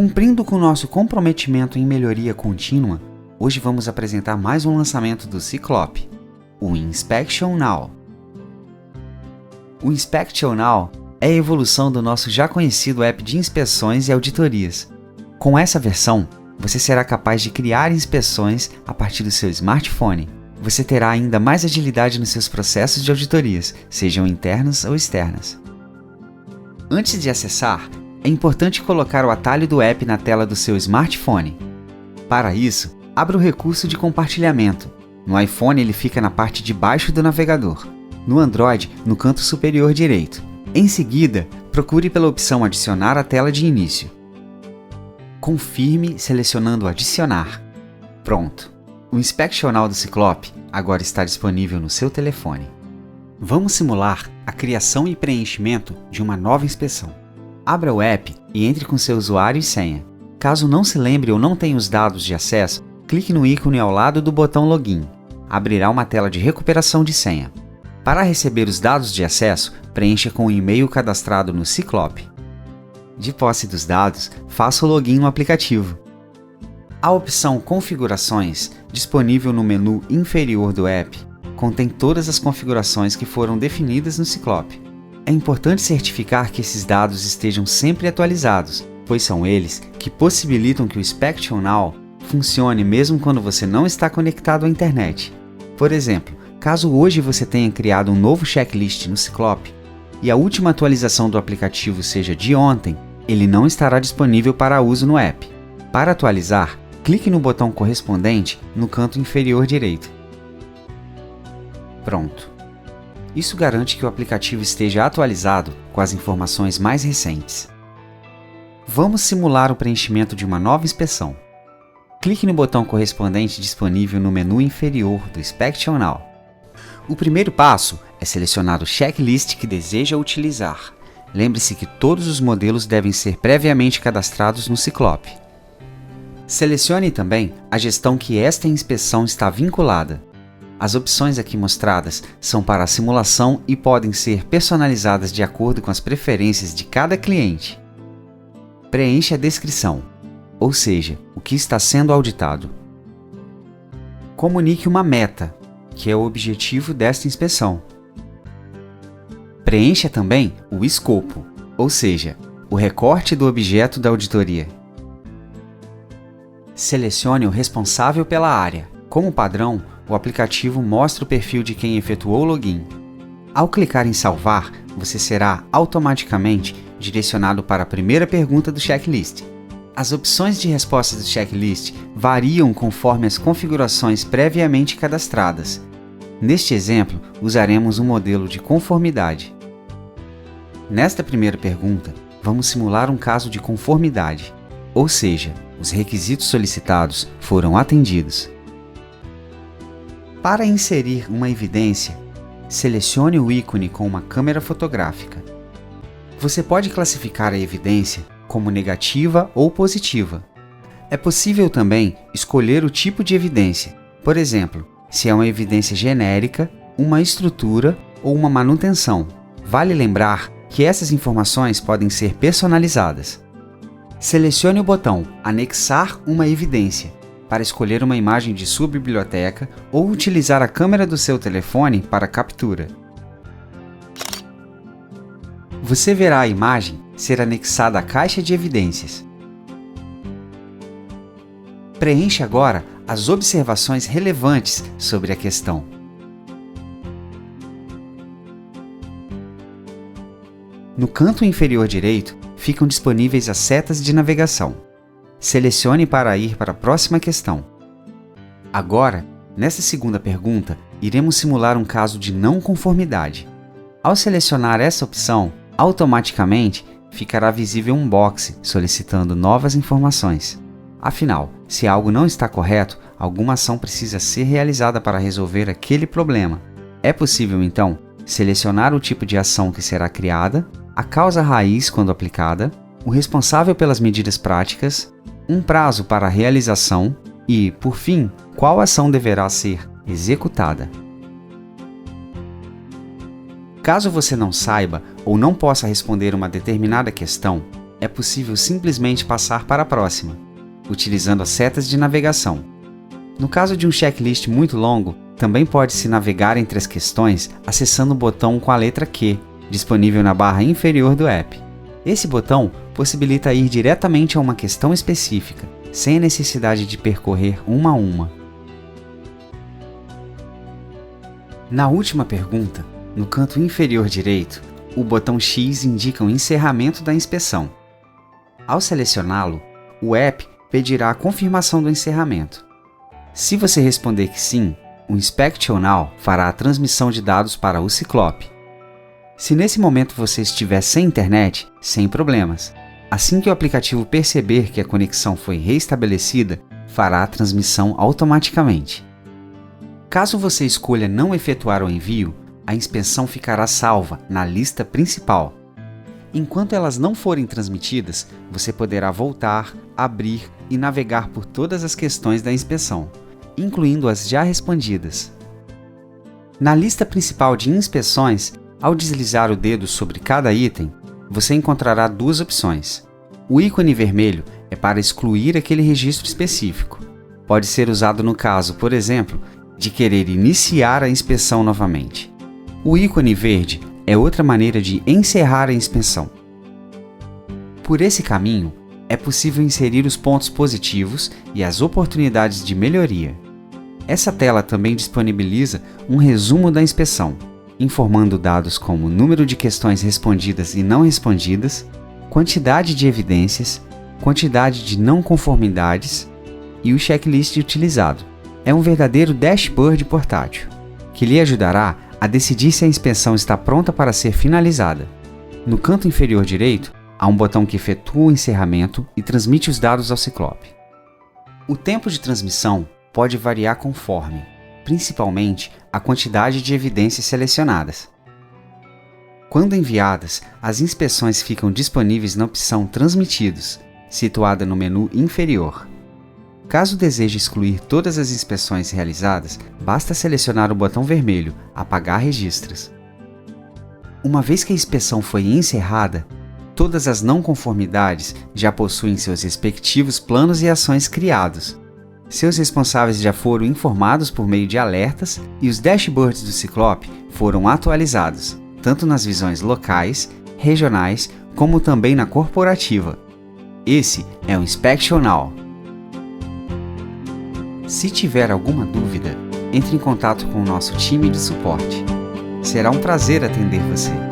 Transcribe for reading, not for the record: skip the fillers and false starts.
Cumprindo com nosso comprometimento em melhoria contínua, hoje vamos apresentar mais um lançamento do Ciclope, o Inspection Now. O Inspection Now é a evolução do nosso já conhecido app de inspeções e auditorias. Com essa versão, você será capaz de criar inspeções a partir do seu smartphone. Você terá ainda mais agilidade nos seus processos de auditorias, sejam internas ou externas. Antes de acessar, é importante colocar o atalho do app na tela do seu smartphone. Para isso, abra o recurso de compartilhamento. No iPhone ele fica na parte de baixo do navegador, no Android no canto superior direito. Em seguida, procure pela opção Adicionar à tela de início. Confirme selecionando Adicionar. Pronto! O Inspection Now do Ciclope agora está disponível no seu telefone. Vamos simular a criação e preenchimento de uma nova inspeção. Abra o app e entre com seu usuário e senha. Caso não se lembre ou não tenha os dados de acesso, clique no ícone ao lado do botão Login. Abrirá uma tela de recuperação de senha. Para receber os dados de acesso, preencha com o e-mail cadastrado no Ciclope. De posse dos dados, faça o login no aplicativo. A opção Configurações, disponível no menu inferior do app, contém todas as configurações que foram definidas no Ciclope. É importante certificar que esses dados estejam sempre atualizados, pois são eles que possibilitam que o Inspection Now funcione mesmo quando você não está conectado à internet. Por exemplo, caso hoje você tenha criado um novo checklist no Ciclope e a última atualização do aplicativo seja de ontem, ele não estará disponível para uso no app. Para atualizar, clique no botão correspondente no canto inferior direito. Pronto! Isso garante que o aplicativo esteja atualizado com as informações mais recentes. Vamos simular o preenchimento de uma nova inspeção. Clique no botão correspondente disponível no menu inferior do Inspection Now. O primeiro passo é selecionar o checklist que deseja utilizar. Lembre-se que todos os modelos devem ser previamente cadastrados no Ciclope. Selecione também a gestão que esta inspeção está vinculada. As opções aqui mostradas são para a simulação e podem ser personalizadas de acordo com as preferências de cada cliente. Preencha a descrição, ou seja, o que está sendo auditado. Comunique uma meta, que é o objetivo desta inspeção. Preencha também o escopo, ou seja, o recorte do objeto da auditoria. Selecione o responsável pela área. Como padrão, o aplicativo mostra o perfil de quem efetuou o login. Ao clicar em salvar, você será automaticamente direcionado para a primeira pergunta do checklist. As opções de resposta do checklist variam conforme as configurações previamente cadastradas. Neste exemplo, usaremos um modelo de conformidade. Nesta primeira pergunta, vamos simular um caso de conformidade, ou seja, os requisitos solicitados foram atendidos. Para inserir uma evidência, selecione o ícone com uma câmera fotográfica. Você pode classificar a evidência como negativa ou positiva. É possível também escolher o tipo de evidência, por exemplo, se é uma evidência genérica, uma estrutura ou uma manutenção. Vale lembrar que essas informações podem ser personalizadas. Selecione o botão Anexar uma evidência para escolher uma imagem de sua biblioteca ou utilizar a câmera do seu telefone para captura. Você verá a imagem ser anexada à caixa de evidências. Preencha agora as observações relevantes sobre a questão. No canto inferior direito, ficam disponíveis as setas de navegação. Selecione para ir para a próxima questão. Agora, nesta segunda pergunta, iremos simular um caso de não conformidade. Ao selecionar essa opção, automaticamente ficará visível um boxe solicitando novas informações. Afinal, se algo não está correto, alguma ação precisa ser realizada para resolver aquele problema. É possível, então, selecionar o tipo de ação que será criada, a causa raiz quando aplicada, o responsável pelas medidas práticas, um prazo para a realização e, por fim, qual ação deverá ser executada. Caso você não saiba ou não possa responder uma determinada questão, é possível simplesmente passar para a próxima, utilizando as setas de navegação. No caso de um checklist muito longo, também pode-se navegar entre as questões acessando o botão com a letra Q, disponível na barra inferior do app. Esse botão possibilita ir diretamente a uma questão específica, sem a necessidade de percorrer uma a uma. Na última pergunta, no canto inferior direito, o botão X indica o encerramento da inspeção. Ao selecioná-lo, o app pedirá a confirmação do encerramento. Se você responder que sim, o Inspection Now fará a transmissão de dados para o Ciclope. Se nesse momento você estiver sem internet, sem problemas. Assim que o aplicativo perceber que a conexão foi restabelecida, fará a transmissão automaticamente. Caso você escolha não efetuar o envio, a inspeção ficará salva na lista principal. Enquanto elas não forem transmitidas, você poderá voltar, abrir e navegar por todas as questões da inspeção, incluindo as já respondidas. Na lista principal de inspeções, ao deslizar o dedo sobre cada item, você encontrará duas opções. O ícone vermelho é para excluir aquele registro específico. Pode ser usado no caso, por exemplo, de querer iniciar a inspeção novamente. O ícone verde é outra maneira de encerrar a inspeção. Por esse caminho, é possível inserir os pontos positivos e as oportunidades de melhoria. Essa tela também disponibiliza um resumo da inspeção, informando dados como número de questões respondidas e não respondidas, quantidade de evidências, quantidade de não conformidades e o checklist utilizado. É um verdadeiro dashboard portátil, que lhe ajudará a decidir se a inspeção está pronta para ser finalizada. No canto inferior direito, há um botão que efetua o encerramento e transmite os dados ao Ciclope. O tempo de transmissão pode variar conforme, principalmente, a quantidade de evidências selecionadas. Quando enviadas, as inspeções ficam disponíveis na opção Transmitidos, situada no menu inferior. Caso deseje excluir todas as inspeções realizadas, basta selecionar o botão vermelho Apagar registros. Uma vez que a inspeção foi encerrada, todas as não conformidades já possuem seus respectivos planos e ações criados. Seus responsáveis já foram informados por meio de alertas e os dashboards do Ciclope foram atualizados, tanto nas visões locais, regionais, como também na corporativa. Esse é o Inspection Now. Se tiver alguma dúvida, entre em contato com o nosso time de suporte. Será um prazer atender você.